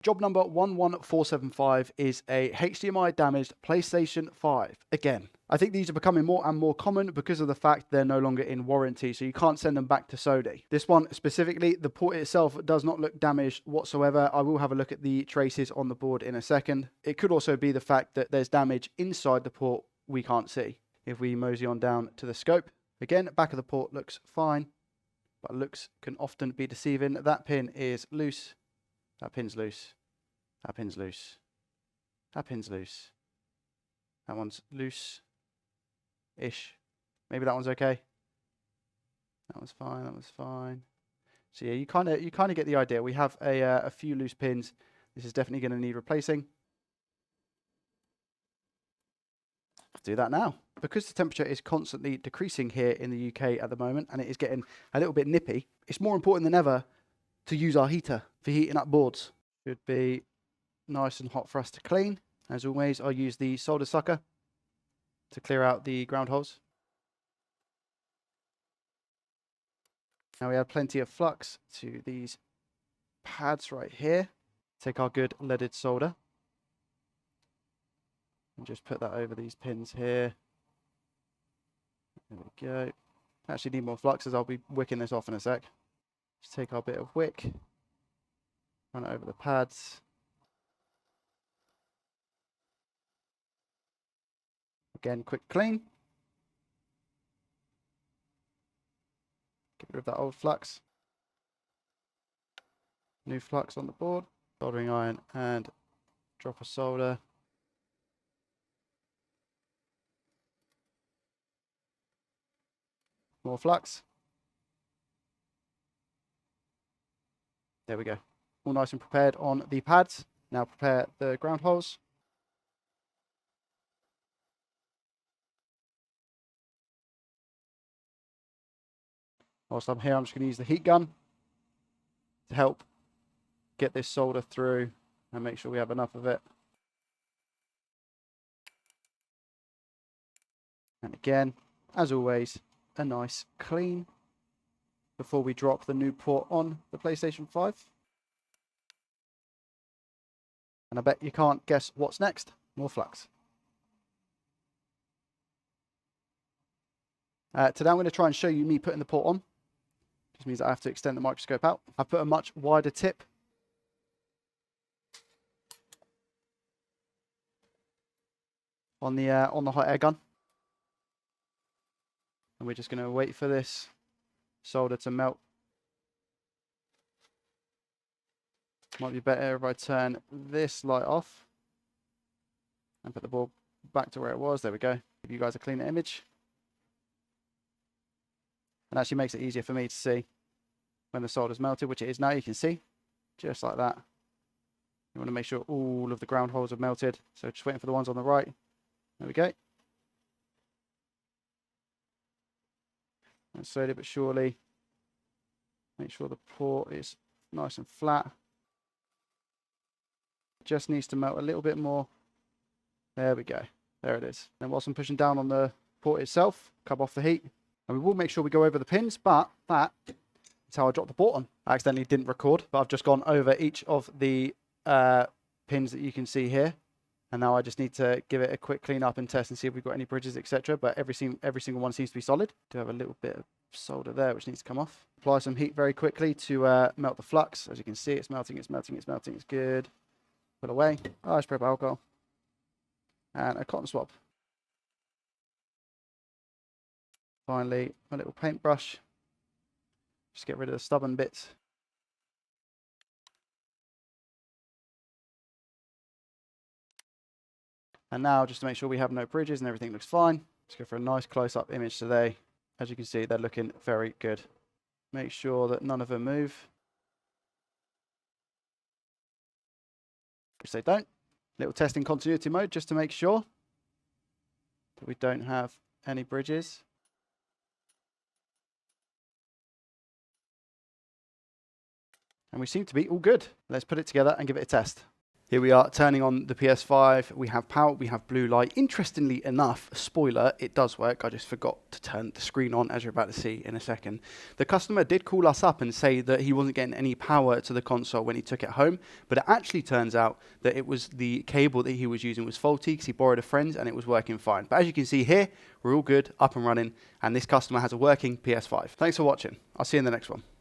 Job number 11475 is a HDMI damaged PlayStation 5. Again, I think these are becoming more and more common because of the fact they're no longer in warranty, so you can't send them back to Sony. This one specifically, the port itself does not look damaged whatsoever. I will have a look at the traces on the board in a second. It could also be the fact that there's damage inside the port we can't see. If we mosey on down to the scope, again, back of the port looks fine, but looks can often be deceiving. That pin is loose. That pin's loose. That pin's loose. That pin's loose. That one's loose-ish. Maybe that one's okay. That one's fine. That one's fine. So yeah, you kind of get the idea. We have a few loose pins. This is definitely going to need replacing. I'll do that now. Because the temperature is constantly decreasing here in the UK at the moment, and it is getting a little bit nippy, it's more important than ever to use our heater for heating up boards. Should be nice and hot for us to clean. As always, I'll use the solder sucker to clear out the ground holes. Now we add plenty of flux to these pads right here. Take our good leaded solder and just put that over these pins here. There we go. Actually need more flux, as I'll be wicking this off in a sec. Just take our bit of wick, run it over the pads. Again, quick clean. Get rid of that old flux. New flux on the board. Soldering iron and drop of solder. More flux. There we go. All nice and prepared on the pads. Now prepare the ground holes. Whilst I'm here, I'm just going to use the heat gun to help get this solder through and make sure we have enough of it. And again, as always, a nice clean before we drop the new port on the PlayStation 5. And I bet you can't guess what's next. More flux. Today I'm going to try and show you me putting the port on. Just means I have to extend the microscope out. I've put a much wider tip on the hot air gun. And we're just going to wait for this solder to melt. Might be better if I turn this light off and put the board back to where it was. There we go. Give you guys a cleaner image. And actually makes it easier for me to see when the solder's melted, which it is now. You can see just like that. You want to make sure all of the ground holes have melted. So just waiting for the ones on the right. There we go. And slowly but surely make sure the port is nice and flat. Just needs to melt a little bit more. There we go. There it is. Then whilst I'm pushing down on the port itself, come off the heat. And we will make sure we go over the pins, but that is how I dropped the port on. I accidentally didn't record, but I've just gone over each of the pins that you can see here. And now I just need to give it a quick clean up and test and see if we've got any bridges, etc. But every single one seems to be solid. Do have a little bit of solder there, which needs to come off. Apply some heat very quickly to melt the flux. As you can see, it's melting, it's melting, it's melting. It's good. Put away. I spray alcohol. And a cotton swab. Finally, a little paintbrush. Just get rid of the stubborn bits. And now, just to make sure we have no bridges and everything looks fine, let's go for a nice close-up image today. As you can see, they're looking very good. Make sure that none of them move, which they don't. Little test in continuity mode just to make sure that we don't have any bridges. And we seem to be all good. Let's put it together and give it a test. Here we are turning on the PS5. We have power, we have blue light. Interestingly enough, spoiler, it does work. I just forgot to turn the screen on, as you're about to see in a second. The customer did call us up and say that he wasn't getting any power to the console when he took it home, but it actually turns out that it was the cable that he was using was faulty because he borrowed a friend's and it was working fine. But as you can see here, we're all good, up and running, and this customer has a working PS5. Thanks for watching. I'll see you in the next one.